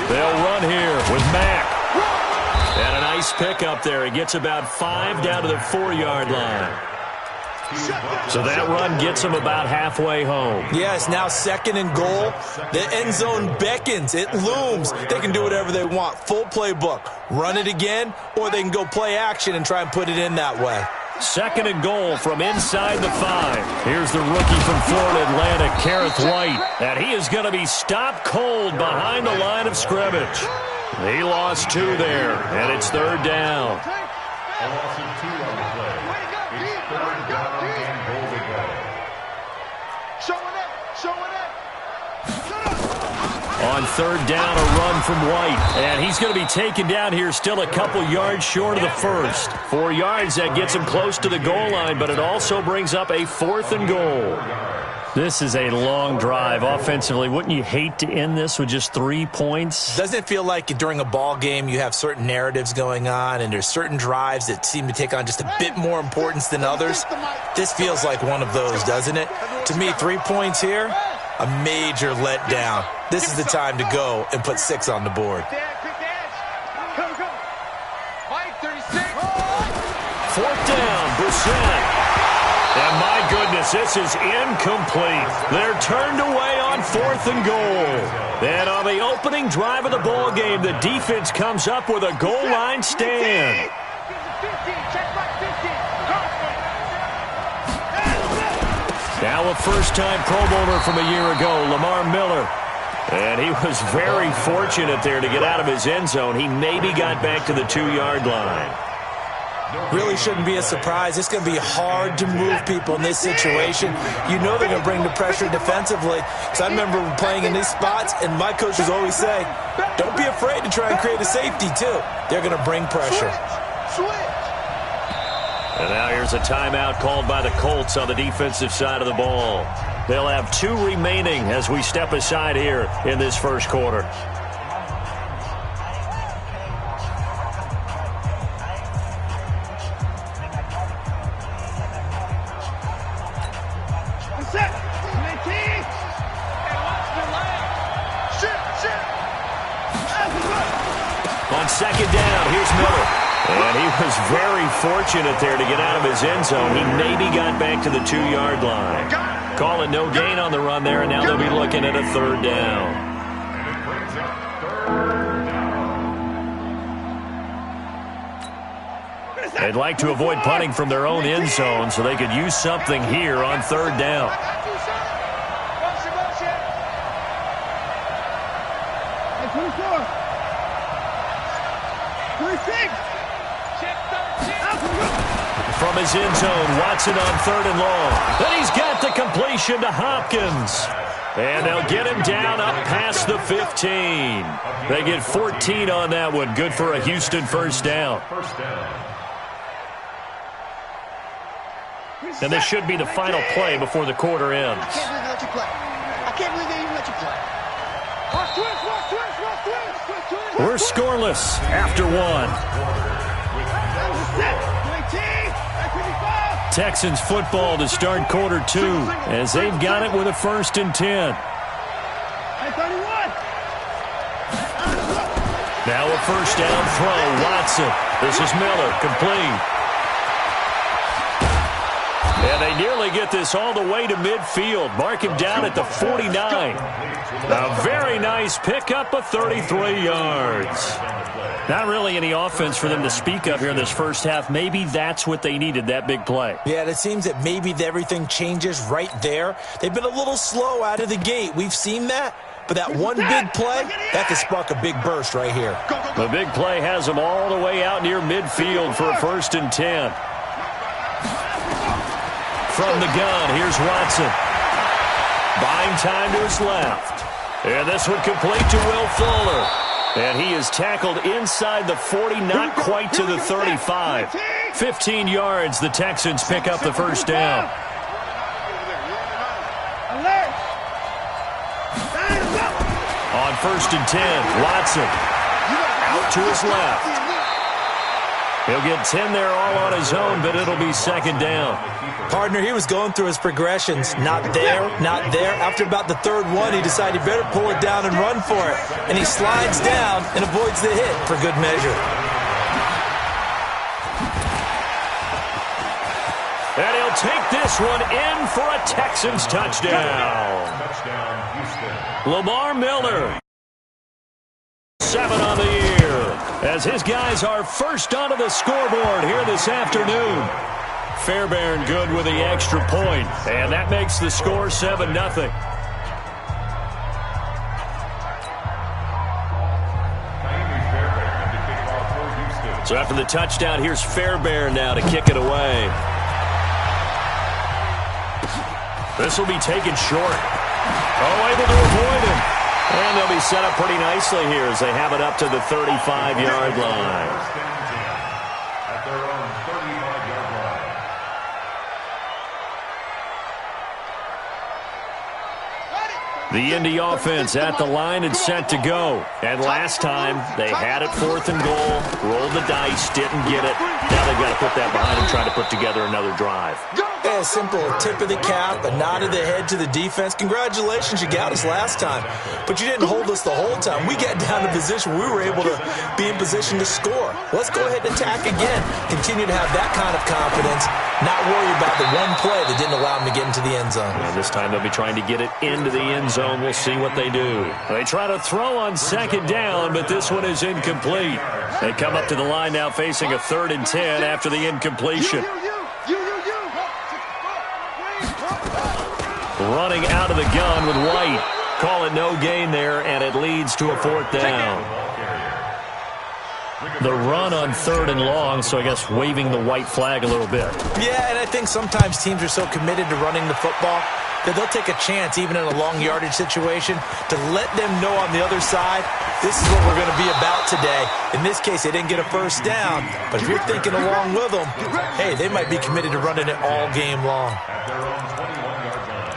They'll run here with Mack. And a nice pickup there. He gets about 5 down to the 4-yard line. So that run gets him about halfway home. Yes, now 2nd and goal. The end zone beckons. It looms. They can do whatever they want. Full playbook. Run it again, or they can go play action and try and put it in that way. 2nd and goal from inside the 5. Here's the rookie from Florida Atlantic, Kareth White. And he is going to be stopped cold behind the line of scrimmage. He lost 2 there, and it's 3rd down. On 3rd down, a run from White. And he's going to be taken down here still a couple yards short of the first. 4 yards, that gets him close to the goal line, but it also brings up a 4th and goal. This is a long drive offensively. Wouldn't you hate to end this with just 3 points? Doesn't it feel like during a ball game you have certain narratives going on and there's certain drives that seem to take on just a bit more importance than others? This feels like one of those, doesn't it? To me, 3 points here, a major letdown. This is the time to go and put 6 on the board. 4th down, Brissett. And my goodness, this is incomplete. They're turned away on 4th and goal. And on the opening drive of the ball game, the defense comes up with a goal line stand. Now a first-time Pro Bowler from a year ago, Lamar Miller. And he was very fortunate there to get out of his end zone. He maybe got back to the 2-yard line. Really shouldn't be a surprise. It's going to be hard to move people in this situation. You know they're going to bring the pressure defensively. Because I remember playing in these spots, and my coaches always say, don't be afraid to try and create a safety, too. They're going to bring pressure. And now here's a timeout called by the Colts on the defensive side of the ball. They'll have 2 remaining as we step aside here in this first quarter. On 2nd down, here's Miller. And he was very fortunate there to get out of his end zone. He maybe got back to the 2-yard line. Call it no gain on the run there, and now they'll be looking at a 3rd down. They'd like to avoid punting from their own end zone so they could use something here on 3rd down. From his end zone, Watson on 3rd and long. Then he's got the completion to Hopkins. And they'll get him down up past the 15. They get 14 on that one. Good for a Houston first down. And this should be the final play before the quarter ends. I can't believe they even let you play. We're scoreless after 1. Texans football to start quarter 2 as they've got it with a 1st and 10. Now a first down throw, Watson. This is Miller, complete. And they nearly get this all the way to midfield. Mark him down at the 49. A very nice pickup of 33 yards. Not really any offense for them to speak of here in this first half. Maybe that's what they needed, that big play. Yeah, it seems that maybe everything changes right there. They've been a little slow out of the gate. We've seen that. But that one big play, that could spark a big burst right here. The big play has them all the way out near midfield for a 1st and 10. From the gun, here's Watson. Buying time to his left. And this one complete to Will Fuller. And he is tackled inside the 40, not quite to the 35. 15 yards, the Texans pick up the first down. On 1st and 10, Watson out to his left. He'll get 10 there all on his own, but it'll be second down. Partner, he was going through his progressions. Not there, not there. After about the third one, he decided he better pull it down and run for it. And he slides down and avoids the hit for good measure. And he'll take this one in for a Texans touchdown. Lamar Miller. 7 on the year, as his guys are first onto the scoreboard here this afternoon. Fairbairn good with the extra point, and that makes the score 7-0. So after the touchdown, here's Fairbairn now to kick it away. This will be taken short. Oh, able to avoid him. And they'll be set up pretty nicely here as they have it up to the 35-yard line. At their own 35-yard line. The Indy offense at the line and set to go. And last time, they had it 4th and goal, rolled the dice, didn't get it. Now they've got to put that behind them, try to put together another drive. Yeah, simple tip of the cap, a nod of the head to the defense. Congratulations, you got us last time. But you didn't hold us the whole time. We got down to position we were able to be in position to score. Let's go ahead and attack again. Continue to have that kind of confidence, not worry about the one play that didn't allow them to get into the end zone. And this time they'll be trying to get it into the end zone. We'll see what they do. They try to throw on second down, but this one is incomplete. They come up to the line now facing a 3rd and 10 after the incompletion. Running out of the gun with White. Call it no gain there, and it leads to a 4th down. The run on 3rd and long, so I guess waving the white flag a little bit. Yeah, and I think sometimes teams are so committed to running the football that they'll take a chance, even in a long yardage situation, to let them know on the other side, this is what we're going to be about today. In this case, they didn't get a first down, but if you're thinking along with them, hey, they might be committed to running it all game long. At their own 21-yard line.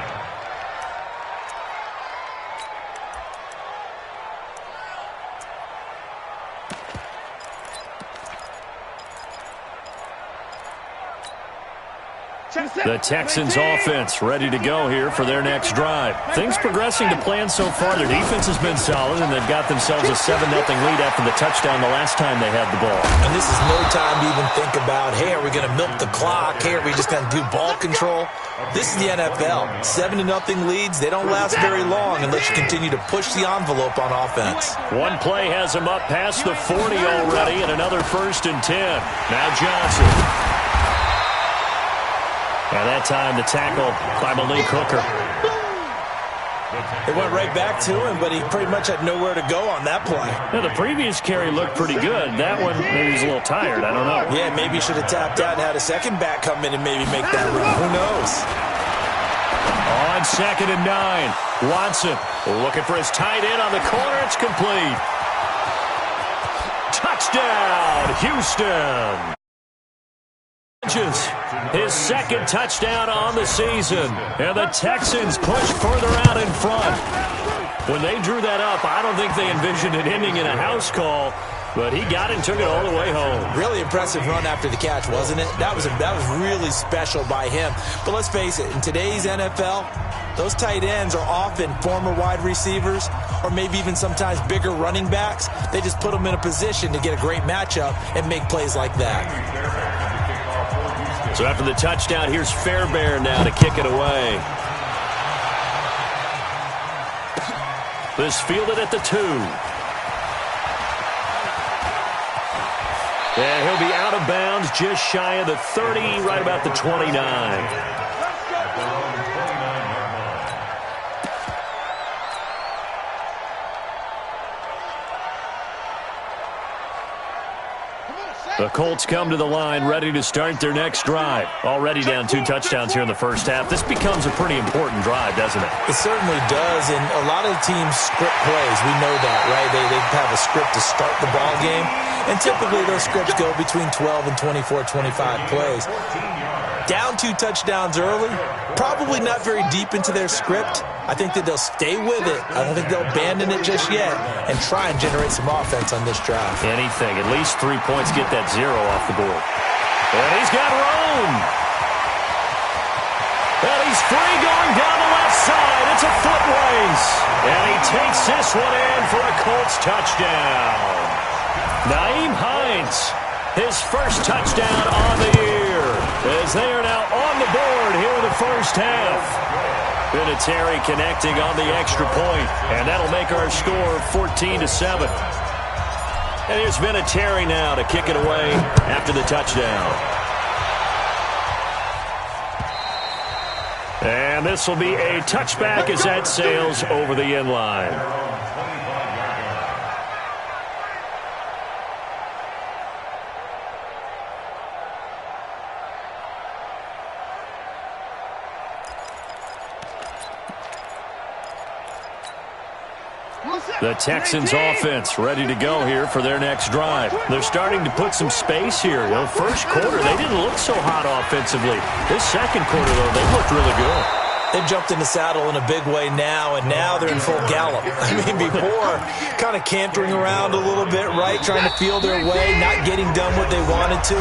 The Texans offense ready to go here for their next drive. Things progressing to plan so far. Their defense has been solid, and they've got themselves a 7-0 lead after the touchdown the last time they had the ball. And this is no time to even think about, hey, are we going to milk the clock? Hey, are we just going to do ball control? This is the NFL. 7-0 leads, they don't last very long unless you continue to push the envelope on offense. One play has them up past the 40 already, and another 1st and 10. Now Johnson. And that time the tackle by Malik Hooker. It went right back to him, but he pretty much had nowhere to go on that play. Now, the previous carry looked pretty good. That one, maybe he's a little tired. I don't know. Yeah, maybe he should have tapped out and had a second back come in and maybe make that run. Who knows? On 2nd and 9, Watson looking for his tight end on the corner. It's complete. Touchdown, Houston. His 2nd touchdown on the season. And the Texans push further out in front. When they drew that up, I don't think they envisioned it ending in a house call. But he got it and took it all the way home. Really impressive run after the catch, wasn't it? That was really special by him. But let's face it, in today's NFL, those tight ends are often former wide receivers or maybe even sometimes bigger running backs. They just put them in a position to get a great matchup and make plays like that. So after the touchdown, here's Fairbairn now to kick it away. This fielded at the 2. And he'll be out of bounds just shy of the 30, right about the 29. The Colts come to the line ready to start their next drive. Already down 2 touchdowns here in the first half. This becomes a pretty important drive, doesn't it? It certainly does, and a lot of teams script plays. We know that, right? They have a script to start the ball game, and typically those scripts go between 12 and 24, 25 plays. Down 2 touchdowns early, probably not very deep into their script. I think that they'll stay with it. I don't think they'll abandon it just yet and try and generate some offense on this drive. Anything. At least 3 points, get that 0 off the board. And he's got room. And he's free going down the left side. It's a foot race. And he takes this one in for a Colts touchdown. Nyheim Hines, his first touchdown on the year, as they are now on the board here in the first half. Vinatieri connecting on the extra point, and that'll make our score 14-7. And here's Vinatieri now to kick it away after the touchdown. And this will be a touchback as that sails over the end line. The Texans offense ready to go here for their next drive. They're starting to put some space here. You know, first quarter, they didn't look so hot offensively. This second quarter, though, they looked really good. They've jumped in the saddle in a big way now, and now they're in full gallop. I mean, before, kind of cantering around a little bit, right, trying to feel their way, not getting done what they wanted to.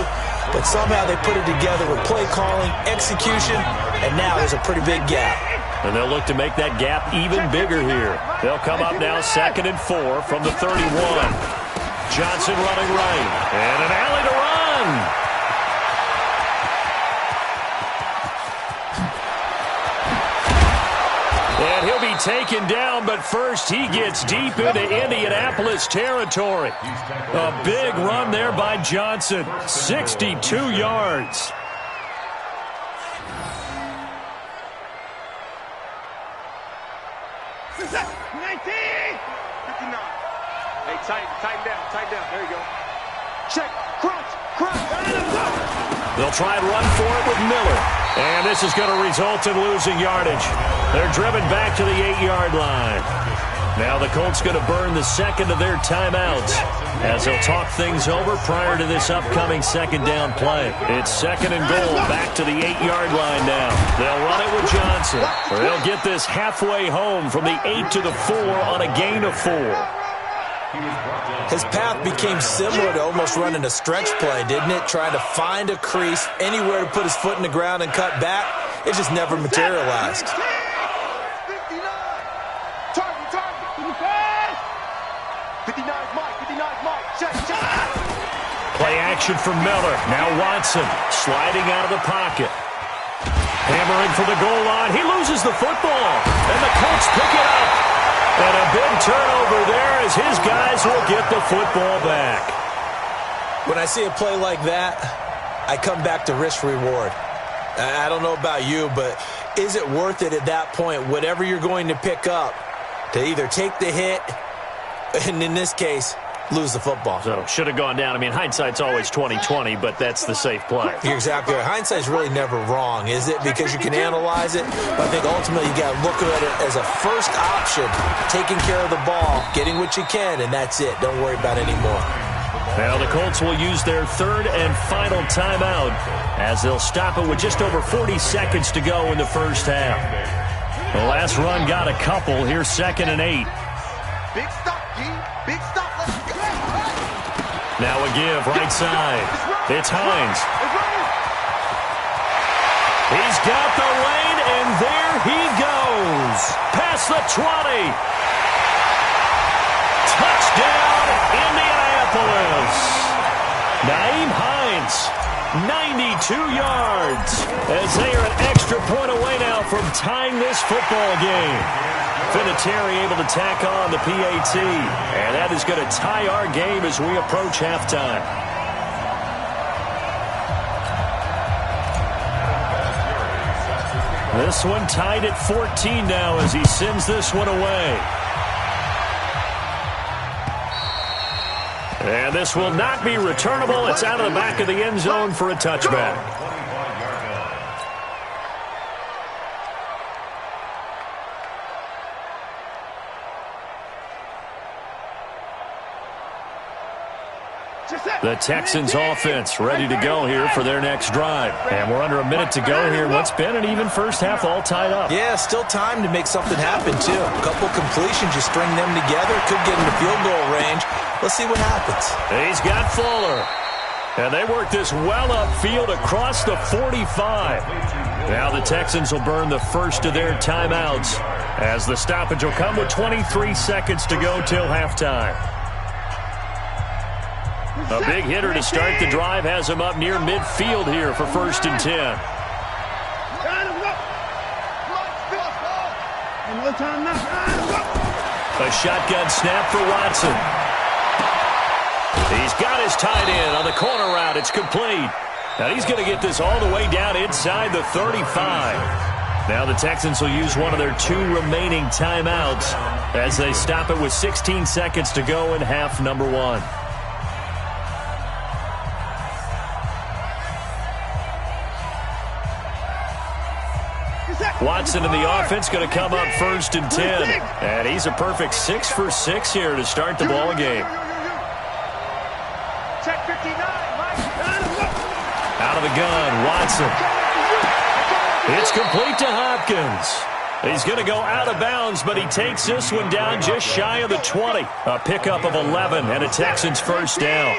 But somehow they put it together with play calling, execution, and now there's a pretty big gap. And they'll look to make that gap even bigger here. They'll come up now 2nd and 4 from the 31. Johnson running right. And an alley to run. And he'll be taken down, but first he gets deep into Indianapolis territory. A big run there by Johnson. 62 yards. Tighten down. There you go. Check. Crunch. They'll try and run for it with Miller. And this is going to result in losing yardage. They're driven back to the 8-yard line. Now the Colts going to burn the second of their timeouts as they'll talk things over prior to this upcoming second down play. It's 2nd and goal, back to the 8-yard line now. They'll run it with Johnson. They'll get this halfway home from the 8 to the 4 on a gain of 4. His path became similar to almost running a stretch play, didn't it? Trying to find a crease, anywhere to put his foot in the ground and cut back. It just never materialized. 59. Target. 59 Mike. Check. Play action for Miller. Now Watson sliding out of the pocket. Hammering for the goal line. He loses the football. And the Colts pick it up. And a big turnover there as his guys will get the football back. When I see a play like that, I come back to risk-reward. I don't know about you, but is it worth it at that point, whatever you're going to pick up, to either take the hit, and in this case, lose the football? So, should have gone down. I mean, hindsight's always 20/20, but that's the safe play. You're exactly right. Hindsight's really never wrong, is it? Because you can analyze it, but I think ultimately you got to look at it as a first option, taking care of the ball, getting what you can, and that's it. Don't worry about it anymore. Now the Colts will use their third and final timeout as they'll stop it with just over 40 seconds to go in the first half. The last run got a couple. Here's 2nd and 8. Big stop, G. Big stop. Let's go. Now a give right side. It's Hines. He's got the lane, and there he goes. Past the 20. Touchdown, Indianapolis. Nyheim Hines, 92 yards, as they are an extra point away now from tying this football game. Vinatieri able to tack on the PAT, and that is going to tie our game as we approach halftime. This one tied at 14 now as he sends this one away. And this will not be returnable. It's out of the back of the end zone for a touchback. The Texans offense ready to go here for their next drive. And we're under a minute to go here. What's been an even first half all tied up. Yeah, still time to make something happen, too. A couple completions, you string them together, could get into field goal range. Let's see what happens. He's got Fuller. And they work this well upfield across the 45. Now the Texans will burn the first of their timeouts as the stoppage will come with 23 seconds to go till halftime. A big hitter to start the drive has him up near midfield here for 1st and 10. A shotgun snap for Watson. He's got his tight end on the corner route. It's complete. Now he's going to get this all the way down inside the 35. Now the Texans will use one of their 2 remaining timeouts as they stop it with 16 seconds to go in half number 1. Watson in the offense going to come up 1st and 10. And he's a perfect 6 for 6 here to start the ball game. Out of the gun, Watson. It's complete to Hopkins. He's going to go out of bounds, but he takes this one down just shy of the 20. A pickup of 11 and a Texans first down.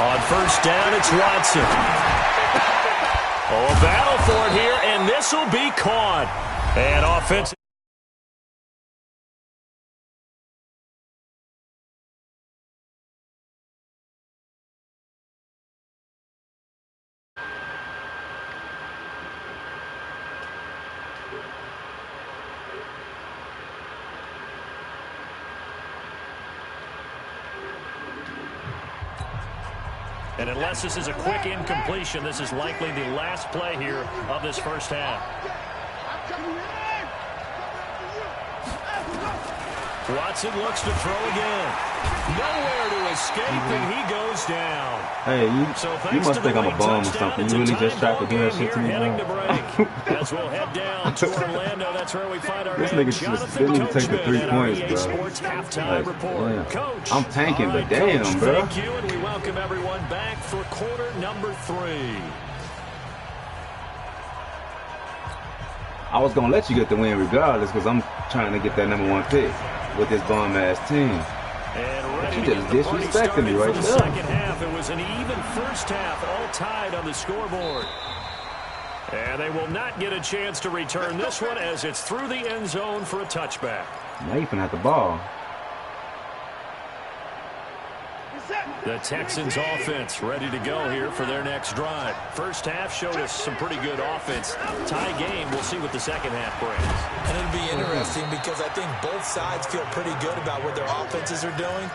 On first down, it's Watson. Oh, a battle for it here, and this will be caught. And offensive. And unless this is a quick incompletion, this is likely the last play here of this first half. Watson looks to throw again. Nowhere to escape, and he goes down. Hey, you must think I'm a bum or something. You really just tried to do that shit to me, bro? As we'll head down to Orlando, that's where we find our this nigga just didn't even take the 3 points, bro. Like, Coach, I'm tanking, but damn, Coach, bro. Thank you, and we welcome everyone back for quarter number 3. I was going to let you get the win regardless because I'm trying to get that number 1 pick with this bum-ass team. But you just disrespected me right there. Second half, it was an even first half, all tied on the scoreboard. And they will not get a chance to return this one as it's through the end zone for a touchback. Now you finna have the ball. The Texans offense ready to go here for their next drive. First half showed us some pretty good offense. Tie game, we'll see what the second half brings. And it'll be interesting because I think both sides feel pretty good about what their offenses are doing.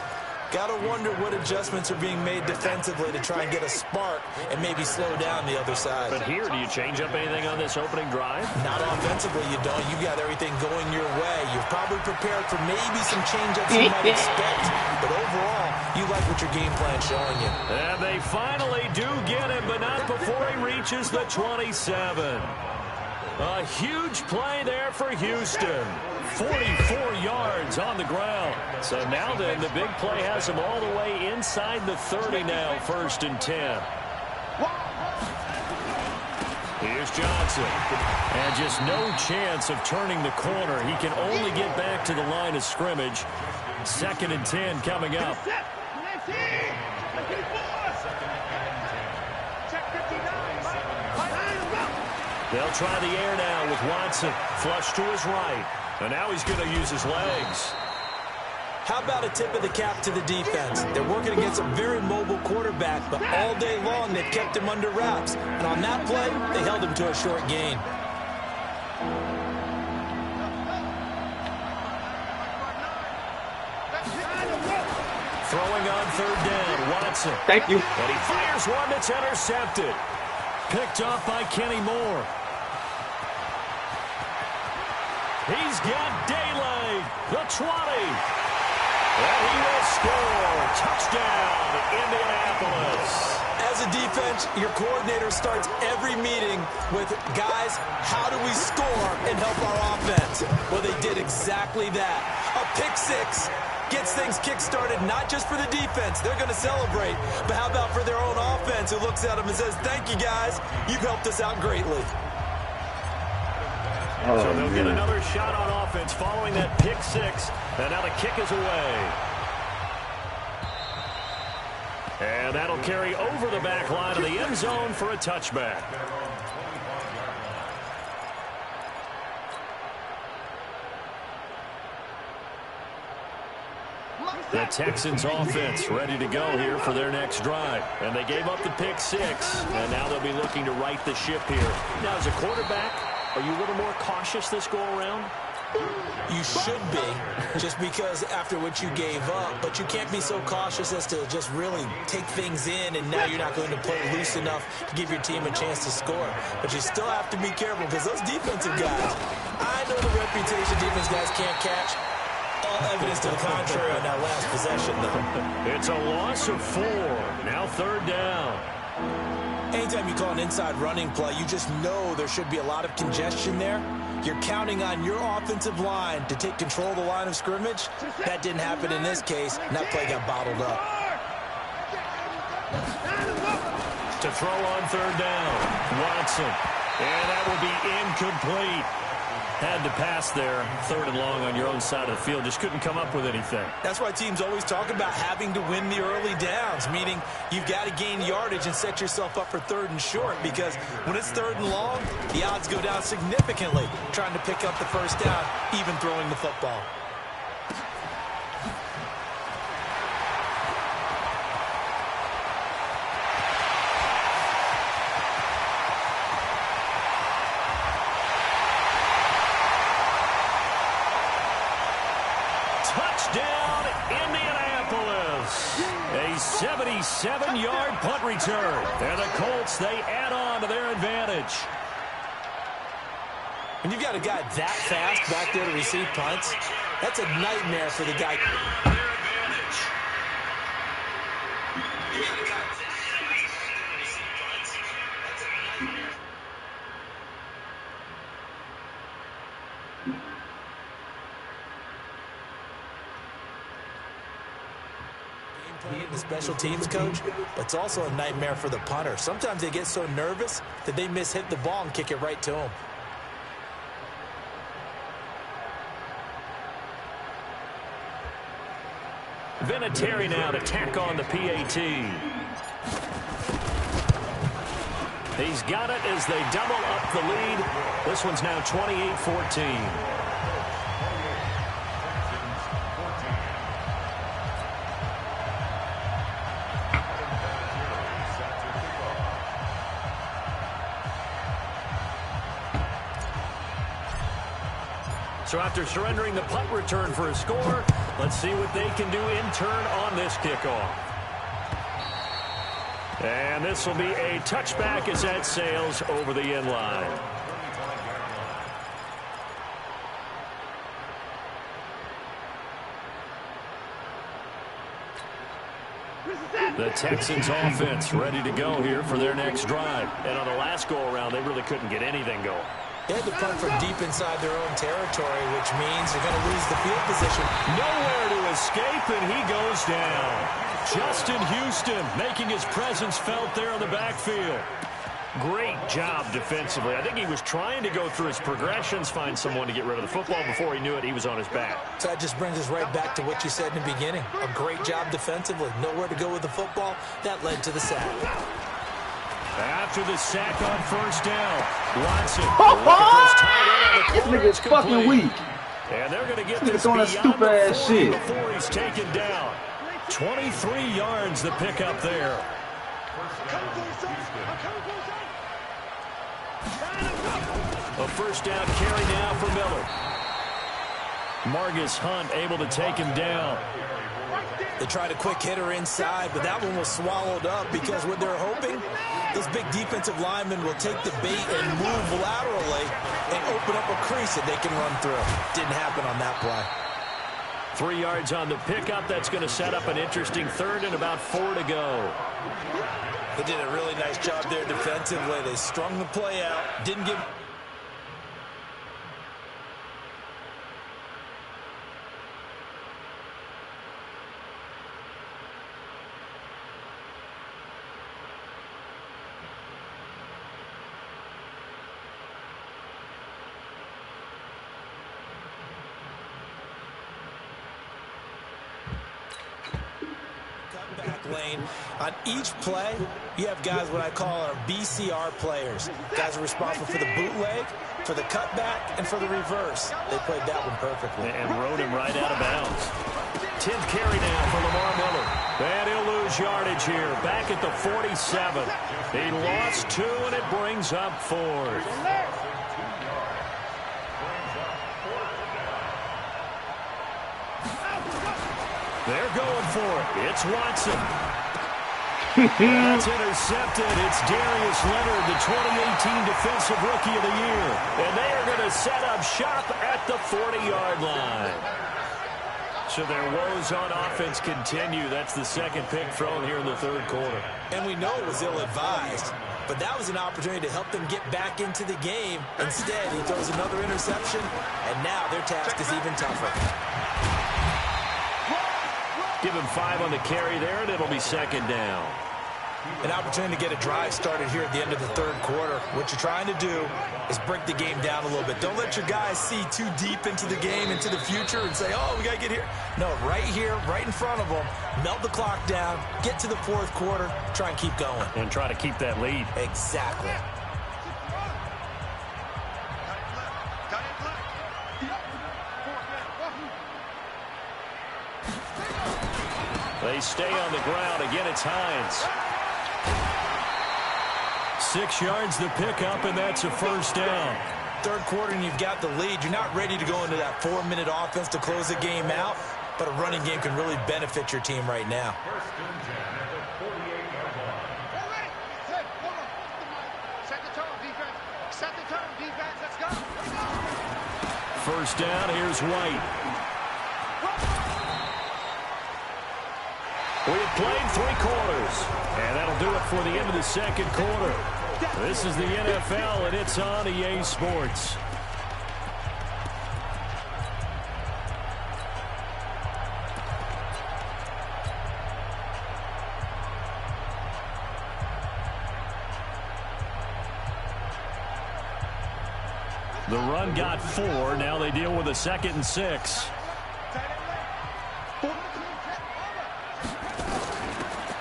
Got to wonder what adjustments are being made defensively to try and get a spark and maybe slow down the other side. But here, do you change up anything on this opening drive? Not offensively, you don't. You got everything going your way. You're probably prepared for maybe some change-ups you might expect. But overall, you like what your game plan's showing you. And they finally do get him, but not before he reaches the 27. A huge play there for Houston. 44 yards on the ground. So now then, the big play has him all the way inside the 30 now, 1st and 10. Here's Johnson. And just no chance of turning the corner. He can only get back to the line of scrimmage. 2nd and 10 coming up. They'll try the air now with Watson. Flush to his right. And now he's going to use his legs. How about a tip of the cap to the defense? They're working against a very mobile quarterback, but all day long they've kept him under wraps. And on that play, they held him to a short gain. Throwing on 3rd down, Watson. Thank you. And he fires one that's intercepted. Picked off by Kenny Moore. He's got daylight, the 20. And he will score. Touchdown, Indianapolis. As a defense, your coordinator starts every meeting with, guys, how do we score and help our offense? Well, they did exactly that. A pick six gets things kick-started, not just for the defense. They're going to celebrate. But how about for their own offense who looks at them and says, thank you, guys. You've helped us out greatly. So they'll get another shot on offense following that pick six. And now the kick is away. And that'll carry over the back line of the end zone for a touchback. The Texans offense ready to go here for their next drive. And they gave up the pick six, and now they'll be looking to right the ship here. Now, as a quarterback, are you a little more cautious this go-around? You should be, just because after what you gave up, but you can't be so cautious as to just really take things in, and now you're not going to play loose enough to give your team a chance to score. But you still have to be careful, because those defensive guys, I know the reputation defense guys can't catch. All evidence to the contrary on that last possession, though. It's a loss of 4. Now 3rd down. Anytime you call an inside running play, you just know there should be a lot of congestion there. You're counting on your offensive line to take control of the line of scrimmage. That didn't happen in this case, and that play got bottled up. To throw on 3rd down, Watson. And that will be incomplete. Had to pass there, 3rd and long on your own side of the field. Just couldn't come up with anything. That's why teams always talk about having to win the early downs, meaning you've got to gain yardage and set yourself up for 3rd and short, because when it's 3rd and long, the odds go down significantly trying to pick up the 1st down, even throwing the football. Touchdown, Indianapolis. A 77-yard punt return. And the Colts, they add on to their advantage. When you've got a guy that fast back there to receive punts, that's a nightmare for the guy. The special teams coach, but it's also a nightmare for the punter. Sometimes they get so nervous that they hit the ball and kick it right to him. Vinatieri now to tack on the PAT. He's got it as they double up the lead. This one's now 28-14. So after surrendering the punt return for a score, let's see what they can do in turn on this kickoff. And this will be a touchback as that sails over the end line. The Texans offense ready to go here for their next drive. And on the last go-around, they really couldn't get anything going. They had to punt from deep inside their own territory, which means they're going to lose the field position. Nowhere to escape, and he goes down. Justin Houston making his presence felt there in the backfield. Great job defensively. I think he was trying to go through his progressions, find someone to get rid of the football. Before he knew it, he was on his back. So that just brings us right back to what you said in the beginning. A great job defensively. Nowhere to go with the football. That led to the sack. After the sack on 1st down, Watson. This nigga's fucking weak. And they're going to get this beyond stupid ass shit before he's taken down. 23 yards the pickup there. A 1st down carry now for Miller. Margus Hunt able to take him down. They tried a quick hitter inside, but that one was swallowed up because what they're hoping, those big defensive linemen will take the bait and move laterally and open up a crease that they can run through. Didn't happen on that play. 3 yards on the pickup. That's going to set up an interesting third and about 4 to go. They did a really nice job there defensively. They strung the play out, didn't give... lane. On each play, you have guys what I call our BCR players. Guys are responsible for the bootleg, for the cutback, and for the reverse. They played that one perfectly. And rode him right out of bounds. 10th carry now for Lamar Miller. And he'll lose yardage here. Back at the 47. He lost 2, and it brings up 4th. They're going for it. It's Watson. That's intercepted. It's Darius Leonard, the 2018 Defensive Rookie of the Year. And they are going to set up shop at the 40-yard line. So their woes on offense continue. That's the second pick thrown here in the third quarter. And we know it was ill-advised, but that was an opportunity to help them get back into the game. Instead, he throws another interception, and now their task is even tougher. Give him 5 on the carry there, and it'll be second down. An opportunity to get a drive started here at the end of the third quarter. What you're trying to do is break the game down a little bit. Don't let your guys see too deep into the game, into the future, and say, oh, we got to get here. No, right here, right in front of them, melt the clock down, get to the fourth quarter, try and keep going. And try to keep that lead. Exactly. They stay on the ground. Again, it's Hines. 6 yards the pickup, and that's a first down. Third quarter, and you've got the lead. You're not ready to go into that 4-minute offense to close the game out, but a running game can really benefit your team right now. First down, here's White. We have played 3 quarters, and that'll do it for the end of the second quarter. This is the NFL, and it's on EA Sports. The run got 4. Now they deal with a 2nd and 6.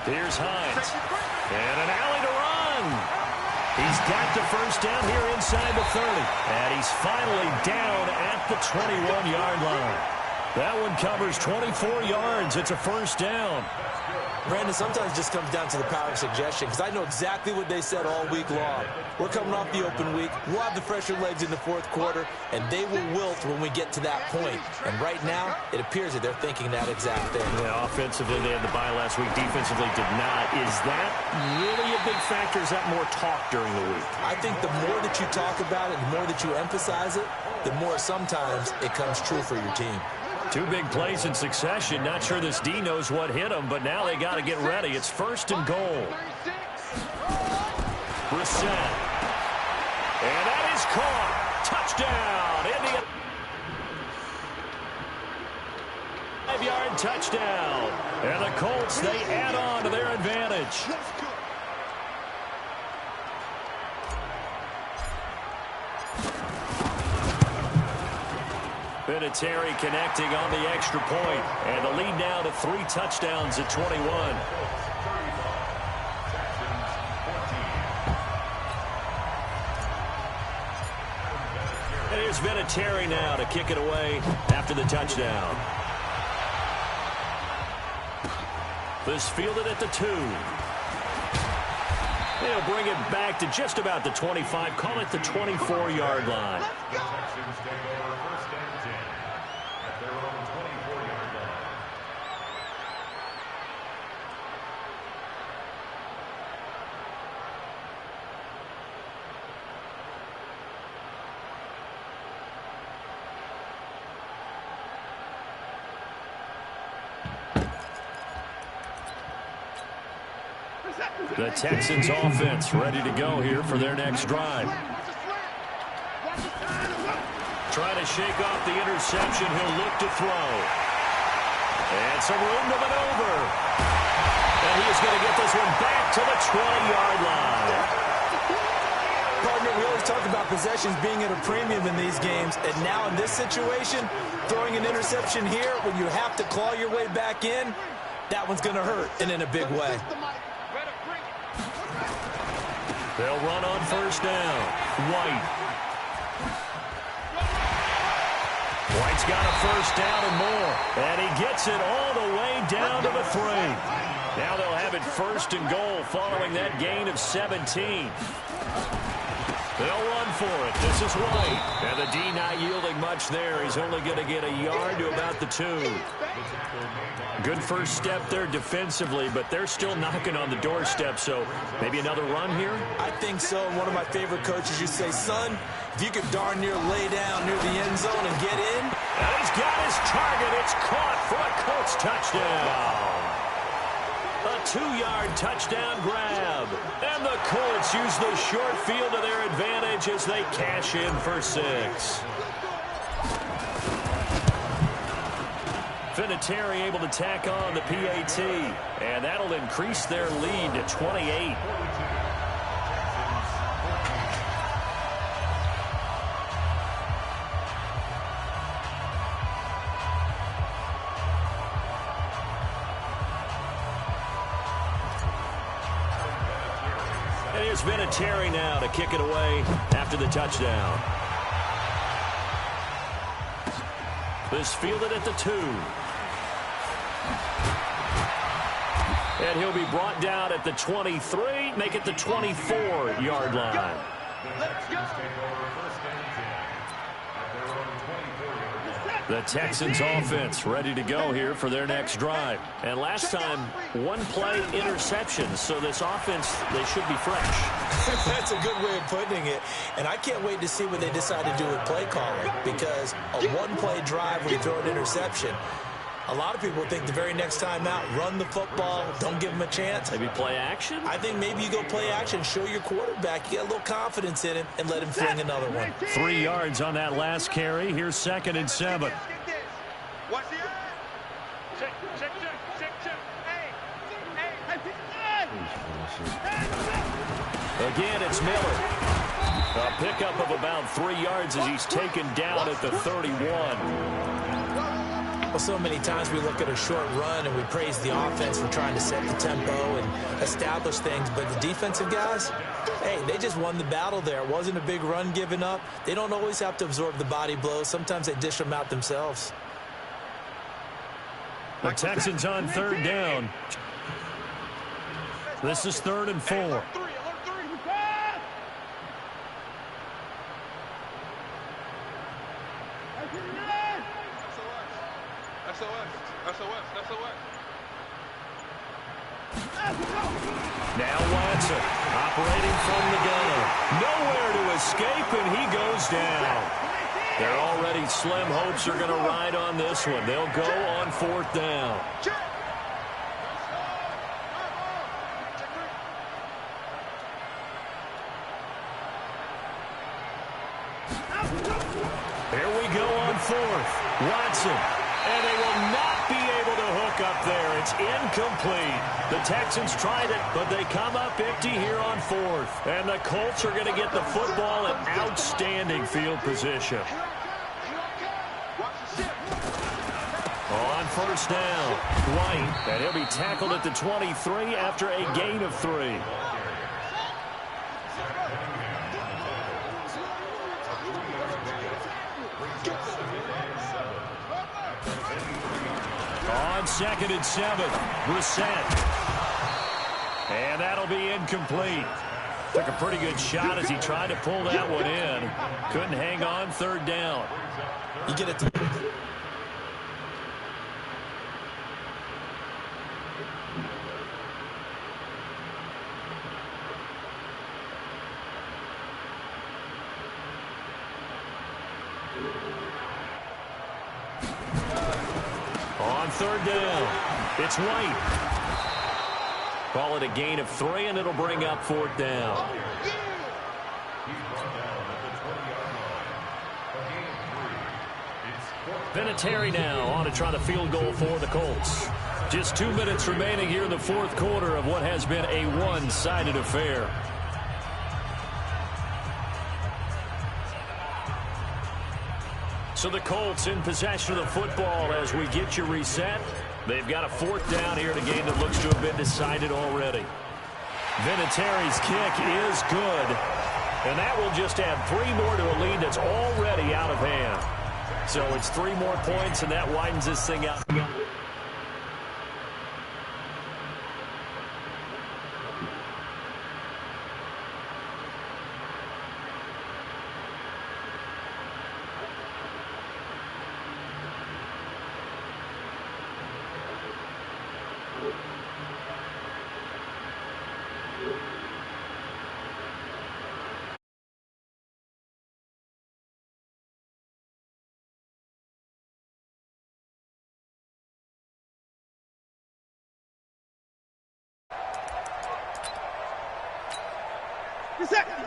Here's Hines. And an alley to run. He's got the first down here inside the 30. And he's finally down at the 21-yard line. That one covers 24 yards. It's a first down. Brandon, sometimes it just comes down to the power of suggestion, because I know exactly what they said all week long. We're coming off the open week. We'll have the fresher legs in the fourth quarter, and they will wilt when we get to that point. And right now, it appears that they're thinking that exact thing. Yeah, offensively, they had the bye last week. Defensively, did not. Is that really a big factor? Is that more talk during the week? I think the more that you talk about it, the more that you emphasize it, the more sometimes it comes true for your team. 2 big plays in succession. Not sure this D knows what hit him, but now they got to get ready. It's first and goal. Brissett. And that is caught. Touchdown. Indiana. 5-yard touchdown. And the Colts, they add on to their advantage. Vinatieri connecting on the extra point, and the lead now to 3 touchdowns at 21. And here's Vinatieri now to kick it away after the touchdown. This fielded at the 2. They'll bring it back to just about the 25. Call it the 24-yard line. The Texans offense ready to go here for their next drive. Trying to shake off the interception. He'll look to throw. And some room to maneuver. And he's going to get this one back to the 20-yard line. Partner, we always talk about possessions being at a premium in these games. And now in this situation, throwing an interception here when you have to claw your way back in, that one's going to hurt, and in a big way. They'll run on first down. White's got a first down and more. And he gets it all the way down to the 3. Now they'll have it first and goal following that gain of 17. They'll run for it. This is White. And the D not yielding much there. He's only going to get a yard to about the 2. Good first step there defensively, but they're still knocking on the doorstep, so maybe another run here? I think so. And one of my favorite coaches used to say, son, if you could darn near lay down near the end zone and get in. And he's got his target. It's caught for a Colts touchdown. A 2-yard touchdown grab. And the Colts use the short field to their advantage as they cash in for 6. Vinatieri able to tack on the PAT. And that'll increase their lead to 28. Here's Vinatieri now to kick it away after the touchdown. This fielded at the 2. And he'll be brought down at the 23, make it the 24-yard line. Let's go. The Texans offense ready to go here for their next drive. And last time, 1-play interceptions, so this offense, they should be fresh. That's a good way of putting it. And I can't wait to see what they decide to do with play calling, because a 1-play drive where you throw an interception, a lot of people think the very next time out, run the football, don't give them a chance. Maybe play action? I think maybe you go play action, show your quarterback, you got a little confidence in him, and let him fling another one. 3 yards on that last carry. Here's 2nd and 7. Watch the check. Again, it's Miller. A pickup of about 3 yards as he's taken down at the 31. Well, so many times we look at a short run and we praise the offense for trying to set the tempo and establish things, but the defensive guys, hey, they just won the battle there. It wasn't a big run given up. They don't always have to absorb the body blows. Sometimes they dish them out themselves. The Texans on 3rd down. This is 3rd and 4. Now Watson operating from the gun. Nowhere to escape, and he goes down. Their already slim hopes are going to ride on this one. They'll go on 4th down. Here we go on 4th. Watson. And they will not be able to hook up there. It's incomplete. The Texans tried it, but they come up empty here on 4th. And the Colts are going to get the football in outstanding field position. On 1st down, White. And he'll be tackled at the 23 after a gain of 3. On 2nd and 7, Brissett. And that'll be incomplete. Took a pretty good shot as he tried to pull that one in. Couldn't hang on 3rd down. You get it. On 3rd down, it's White. Call it a gain of 3, and it'll bring up 4th down. Vinatieri now on to try the field goal for the Colts. Just 2 minutes remaining here in the 4th quarter of what has been a one-sided affair. So the Colts in possession of the football as we get you reset. They've got a 4th down here in a game that looks to have been decided already. Vinatieri's kick is good. And that will just add 3 more to a lead that's already out of hand. So it's 3 more points, and that widens this thing out.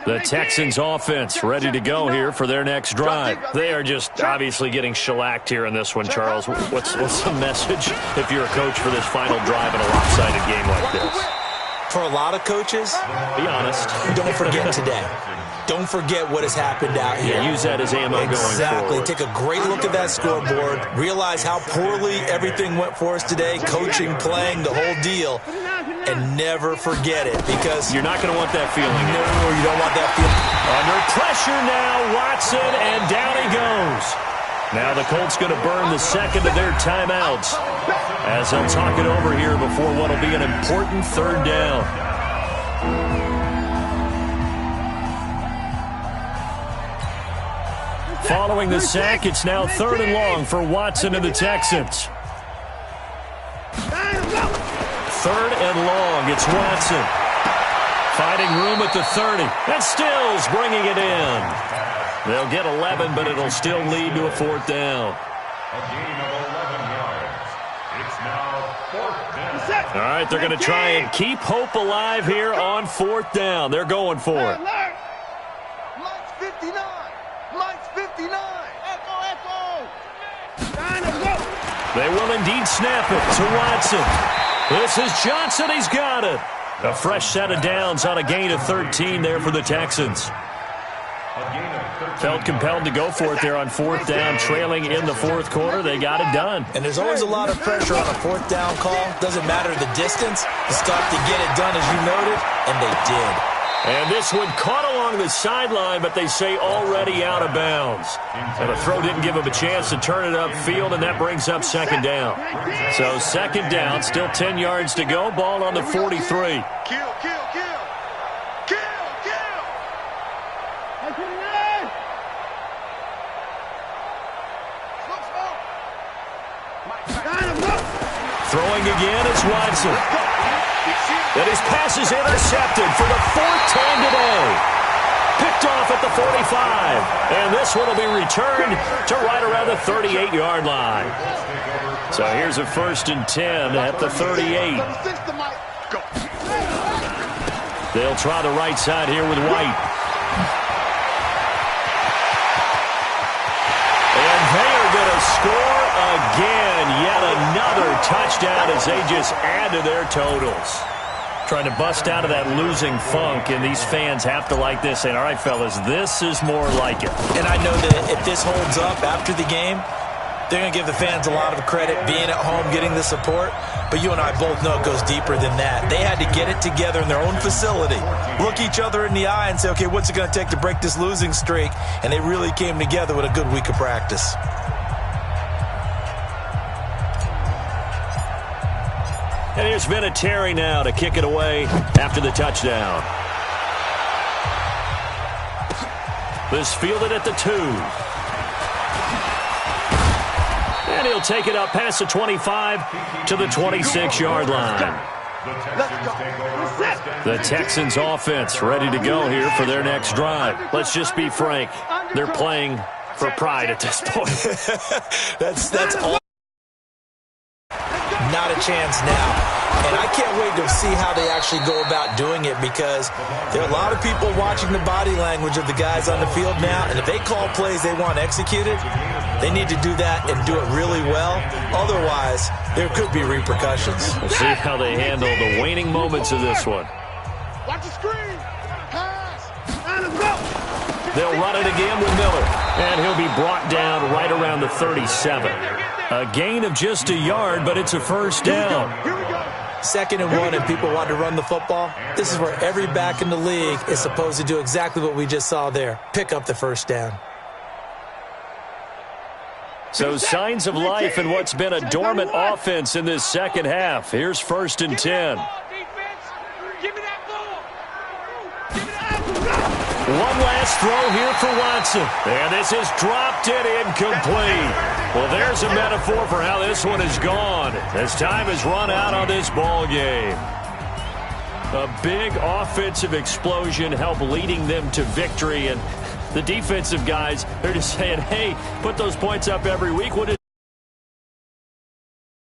The Texans offense ready to go here for their next drive. They are just obviously getting shellacked here in this one, Charles. What's the message if you're a coach for this final drive in a lopsided game like this? For a lot of coaches, be honest. Don't forget today. Don't forget what has happened out here. Yeah, use that as ammo going forward. Exactly. Take a great look at that scoreboard. Realize how poorly everything went for us today. Coaching, playing, the whole deal. And never forget it, because you're not going to want that feeling. No, you don't want that feeling. Under pressure now, Watson, and down he goes. Now the Colts going to burn the second of their timeouts as they'll talk it over here before what will be an important 3rd down. Following the sack, it's now 3rd and long for Watson and the Texans. 3rd and long, it's Watson. Finding room at the 30. And Stills bringing it in. They'll get 11, but it'll still lead to a 4th down. A gain of 11 yards. It's now 4th down. All right, they're going to try and keep hope alive here on 4th down. They're going for it. Lights 59. Lights 59. Echo. They will indeed snap it to Watson. This is Johnson. He's got it. A fresh set of downs on a gain of 13 there for the Texans. Felt compelled to go for it there on 4th down, trailing in the 4th quarter. They got it done. And there's always a lot of pressure on a 4th down call. Doesn't matter the distance. Just got to get it done, as you noted, and they did. And this one caught along the sideline, but they say already out of bounds. And the throw didn't give him a chance to turn it upfield, and that brings up 2nd down. So 2nd down, still 10 yards to go. Ball on the 43. Kill. Throwing again is Watson. And his pass is intercepted for the 4th time today. Picked off at the 45. And this one will be returned to right around the 38-yard line. So here's a 1st and 10 at the 38. They'll try the right side here with White. And they are going to score again. Yet another touchdown as they just add to their totals. Trying to bust out of that losing funk, and these fans have to like this, saying, all right, fellas, this is more like it. And I know that if this holds up after the game, they're going to give the fans a lot of credit, being at home, getting the support. But you and I both know it goes deeper than that. They had to get it together in their own facility, look each other in the eye and say, okay, what's it going to take to break this losing streak? And they really came together with a good week of practice. And here's Vinatieri now to kick it away after the touchdown. This fielded at the 2. And he'll take it up past the 25 to the 26-yard line. The Texans offense ready to go here for their next drive. Let's just be frank. They're playing for pride at this point. That's all. not a chance now. And I can't wait to see how they actually go about doing it, because there are a lot of people watching the body language of the guys on the field now, and if they call plays they want executed, they need to do that and do it really well. Otherwise, there could be repercussions. We'll see how they handle the waning moments of this one. Watch the screen. Pass. And let's go. They'll run it again with Miller, and he'll be brought down right around the 37. A gain of just a yard, but it's a first down. Here we go. 2nd and 1, and people want to run the football. This is where every back in the league is supposed to do exactly what we just saw there. Pick up the first down. So signs of life in what's been a dormant offense in this second half. Here's 1st and 10. Give me that ball. Give me that. One last throw here for Watson. And this is dropped and incomplete. Well, there's a metaphor for how this one is gone, as time has run out on this ball game. A big offensive explosion helped leading them to victory, and the defensive guys, they're just saying, hey, put those points up every week.